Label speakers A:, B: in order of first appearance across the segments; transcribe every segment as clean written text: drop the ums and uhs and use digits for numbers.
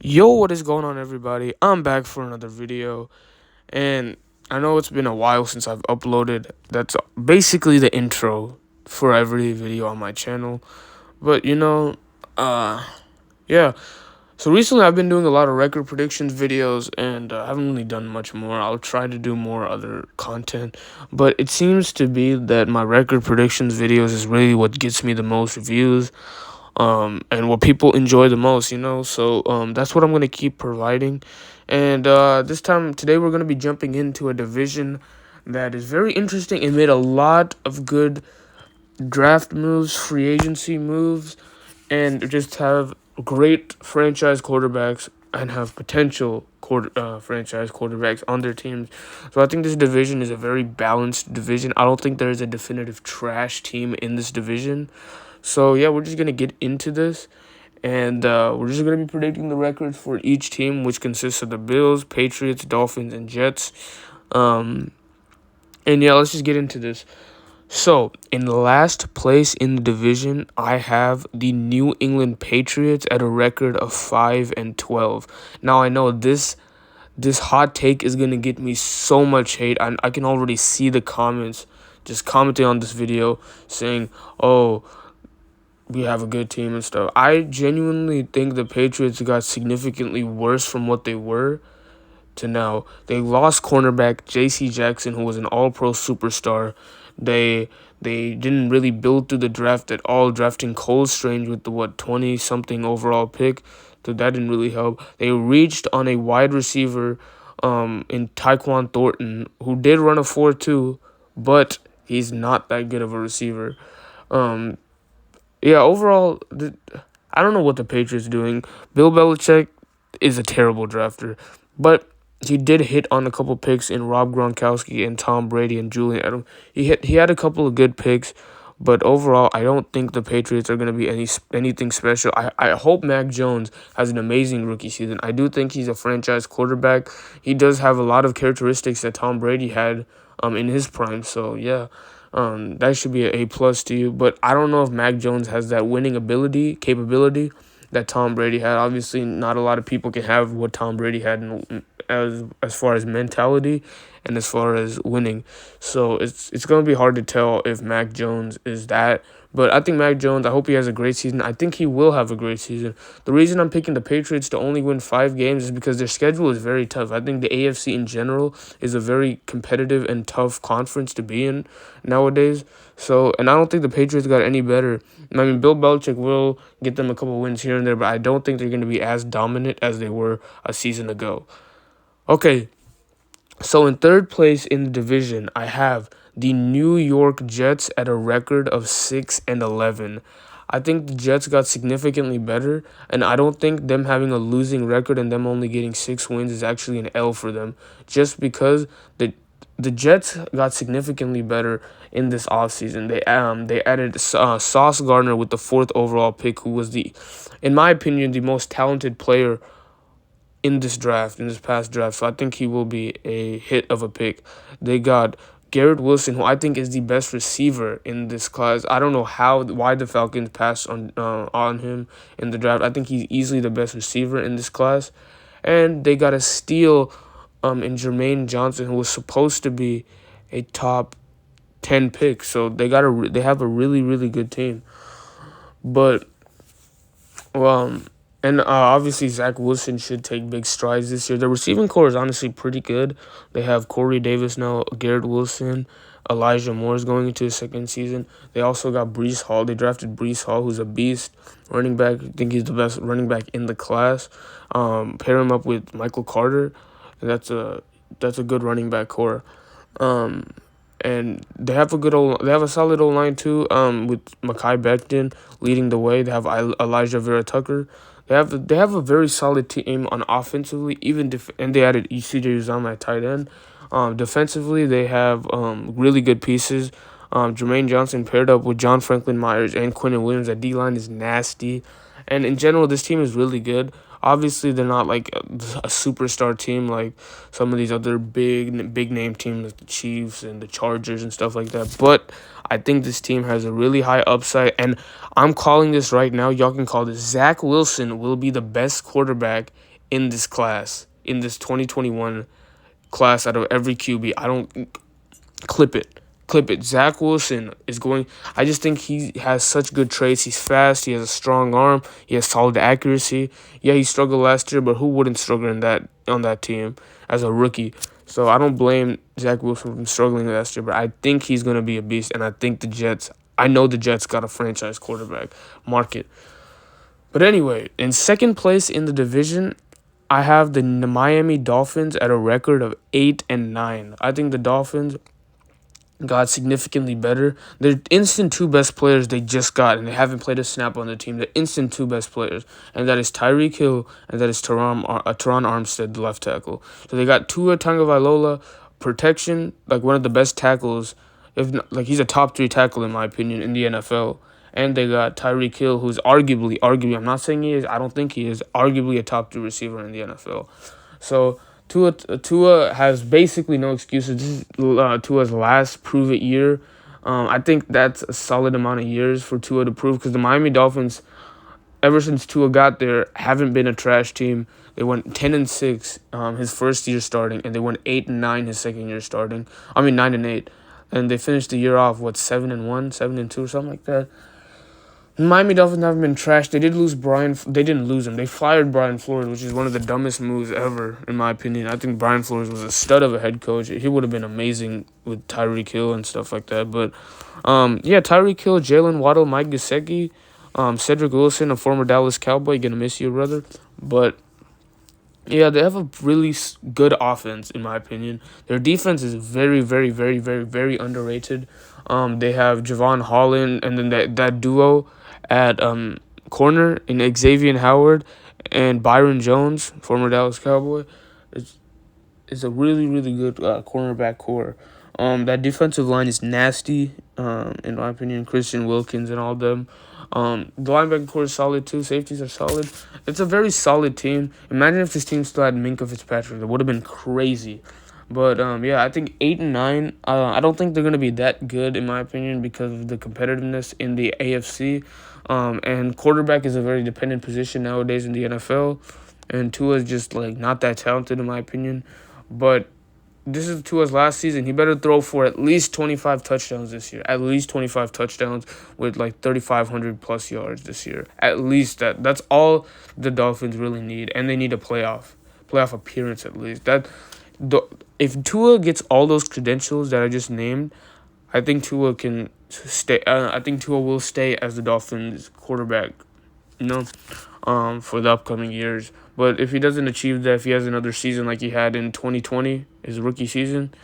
A: Yo, what is going on, everybody? I'm back for another video, and I know it's been a while since I've uploaded. That's basically the intro for every video on my channel. But uh, yeah. So recently, I've been doing a lot of record predictions videos, and I haven't really done much more. I'll try to do more other content, but it seems to be that my record predictions videos is really what gets me the most views and what people enjoy the most. So that's what I'm going to keep providing. And today, we're going to be jumping into a division that is very interesting. It made a lot of good draft moves, free agency moves, and just have great franchise quarterbacks and have potential franchise quarterbacks on their teams. So I think this division is a very balanced division. I don't think there is a definitive trash team in this division. So yeah, we're just gonna get into this, and we're just gonna be predicting the records for each team, which consists of the Bills, Patriots, Dolphins, and Jets. Um, and yeah, let's just get into this. So, in last place in the division, I have the New England Patriots at a record of 5-12. Now I know this hot take is gonna get me so much hate. I can already see the comments just commenting on this video saying, "Oh, we have a good team and stuff." I genuinely think the Patriots got significantly worse from what they were to now. They lost cornerback J.C. Jackson, who was an all-pro superstar. They didn't really build through the draft at all, drafting Cole Strange with the 20-something overall pick. So that didn't really help. They reached on a wide receiver in Tyquan Thornton, who did run a 4.2, but he's not that good of a receiver. Um, yeah, overall, I don't know what the Patriots doing. Bill Belichick is a terrible drafter, but he did hit on a couple picks in Rob Gronkowski and Tom Brady and Julian Edelman. He had a couple of good picks, but overall, I don't think the Patriots are going to be anything special. I hope Mac Jones has an amazing rookie season. I do think he's a franchise quarterback. He does have a lot of characteristics that Tom Brady had in his prime. So yeah. That should be an A plus to you. But I don't know if Mac Jones has that winning capability that Tom Brady had. Obviously, not a lot of people can have what Tom Brady had as far as mentality and as far as winning. So it's gonna be hard to tell if Mac Jones is that. But I think Mac Jones, I hope he has a great season. I think he will have a great season. The reason I'm picking the Patriots to only win 5 games is because their schedule is very tough. I think the AFC in general is a very competitive and tough conference to be in nowadays. So, and I don't think the Patriots got any better. I mean, Bill Belichick will get them a couple wins here and there, but I don't think they're going to be as dominant as they were a season ago. Okay, so in third place in the division, I have the New York Jets at a record of 6-11. I think the Jets got significantly better, and I don't think them having a losing record and them only getting 6 wins is actually an L for them, just because the Jets got significantly better in this offseason. They added Sauce Gardner with the 4th overall pick, who was in my opinion, the most talented player in this past draft. So I think he will be a hit of a pick. They got Garrett Wilson, who I think is the best receiver in this class. I don't know why the Falcons passed on him in the draft. I think he's easily the best receiver in this class. And they got a steal in Jermaine Johnson, who was supposed to be a top 10 pick. So they have a really, really good team. But well, and obviously Zach Wilson should take big strides this year. The receiving core is honestly pretty good. They have Corey Davis now, Garrett Wilson, Elijah Moore is going into his second season. They also got Breece Hall. They drafted Breece Hall, who's a beast running back. I think he's the best running back in the class. Pair him up with Michael Carter. That's a good running back core. Um, and they have a solid old line too. With Mekhi Becton leading the way. They have Elijah Vera Tucker. They have a very solid team on offensively. And they added C.J. Uzomah at tight end. Defensively, they have really good pieces. Jermaine Johnson paired up with John Franklin Myers and Quinnen Williams. That D line is nasty, and in general, this team is really good. Obviously, they're not like a superstar team like some of these other big name teams like the Chiefs and the Chargers and stuff like that. But I think this team has a really high upside, and I'm calling this right now. Y'all can call this. Zach Wilson will be the best quarterback in this class, in this 2021 class out of every QB. I don't clip it. Clip it. Zach Wilson is going. I just think he has such good traits. He's fast. He has a strong arm. He has solid accuracy. Yeah, he struggled last year, but who wouldn't struggle on that team as a rookie? So I don't blame Zach Wilson from struggling last year, but I think he's gonna be a beast, and I think the Jets. I know the Jets got a franchise quarterback. Market. But anyway, in second place in the division, I have the Miami Dolphins at a record of 8-9. I think the Dolphins got significantly better. Their instant two best players they just got, and they haven't played a snap on the team. The instant two best players, and that is Tyreek Hill, and that is Teron Armstead, the left tackle. So they got Tua Tagovailoa, protection, like one of the best tackles, if not, like he's a top 3 tackle in my opinion in the NFL. And they got Tyreek Hill, who's arguably, I'm not saying he is, I don't think he is, arguably a top 3 receiver in the NFL. So Tua has basically no excuses. This is Tua's last prove-it year. I think that's a solid amount of years for Tua to prove, because the Miami Dolphins, ever since Tua got there, haven't been a trash team. They went 10-6 his first year starting, and they went 8-9 his second year starting. 9-8, and they finished the year off 7-1, 7-2, or something like that. Miami Dolphins haven't been trashed. They didn't lose him. They fired Brian Flores, which is one of the dumbest moves ever, in my opinion. I think Brian Flores was a stud of a head coach. He would have been amazing with Tyreek Hill and stuff like that. But, Tyreek Hill, Jalen Waddle, Mike Gesicki, Cedric Wilson, a former Dallas Cowboy. Gonna miss you, brother. But, yeah, they have a really good offense, in my opinion. Their defense is very, very, very, very, very underrated. They have Javon Holland, and then that duo at corner in Xavier Howard and Byron Jones, former Dallas Cowboy. It's a really, really good cornerback core. That defensive line is nasty, in my opinion. Christian Wilkins and all them. The linebacker core is solid too. Safeties are solid. It's a very solid team. Imagine if this team still had Minkah Fitzpatrick. It would have been crazy. But, I think 8-9, I don't think they're going to be that good, in my opinion, because of the competitiveness in the AFC. And quarterback is a very dependent position nowadays in the NFL. And Tua is just, not that talented, in my opinion. But this is Tua's last season. He better throw for at least 25 touchdowns this year. At least 25 touchdowns with, 3,500-plus yards this year. At least that. That's all the Dolphins really need. And they need a playoff appearance at least. If Tua gets all those credentials that I just named, I think Tua can stay. I think Tua will stay as the Dolphins quarterback, for the upcoming years. But if he doesn't achieve that, if he has another season like he had in 2020, his rookie season,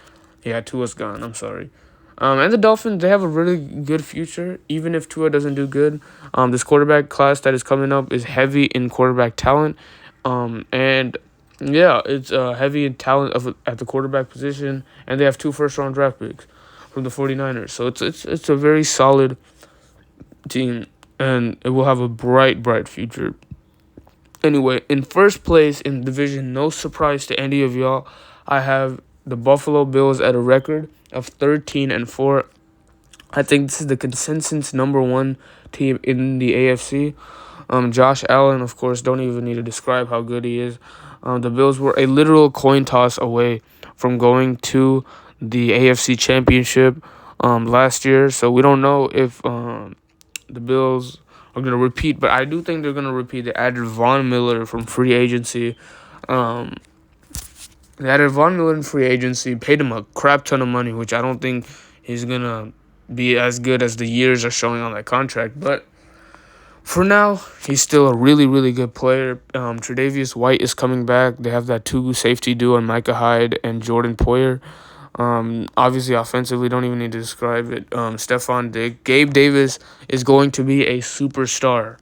A: Tua's gone. I'm sorry. And the Dolphins, they have a really good future, even if Tua doesn't do good. This quarterback class that is coming up is heavy in quarterback talent, and yeah, it's heavy in talent at the quarterback position, and they have 2 first-round draft picks from the 49ers. So it's a very solid team, and it will have a bright, bright future. Anyway, in first place in the division, no surprise to any of y'all, I have the Buffalo Bills at a record of 13-4. I think this is the consensus number 1 team in the AFC. Josh Allen, of course, don't even need to describe how good he is. The Bills were a literal coin toss away from going to the AFC Championship last year. So we don't know if the Bills are going to repeat, but I do think they're going to repeat. They added Von Miller from free agency. They added Von Miller in free agency, paid him a crap ton of money, which I don't think he's going to be as good as the years are showing on that contract. But for now, he's still a really, really good player. Tre'Davious White is coming back. They have that 2 safety duo, Micah Hyde and Jordan Poyer. Obviously, offensively, don't even need to describe it. Stephon Diggs. Gabe Davis is going to be a superstar.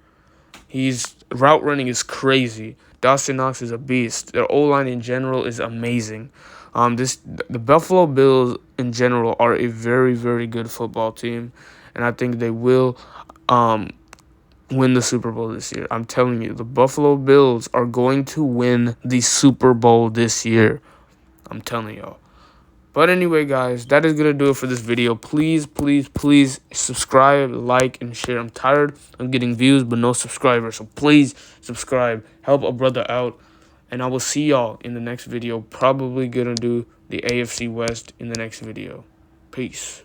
A: His route running is crazy. Dawson Knox is a beast. Their O-line in general is amazing. The Buffalo Bills in general are a very, very good football team, and I think they will win the Super Bowl this year. I'm telling you, the Buffalo Bills are going to win the Super Bowl this year. I'm telling y'all. But anyway, guys, that is going to do it for this video. Please, please, please subscribe, like, and share. I'm tired of getting views but no subscribers. So please subscribe. Help a brother out. And I will see y'all in the next video. Probably gonna do the AFC West in the next video. Peace.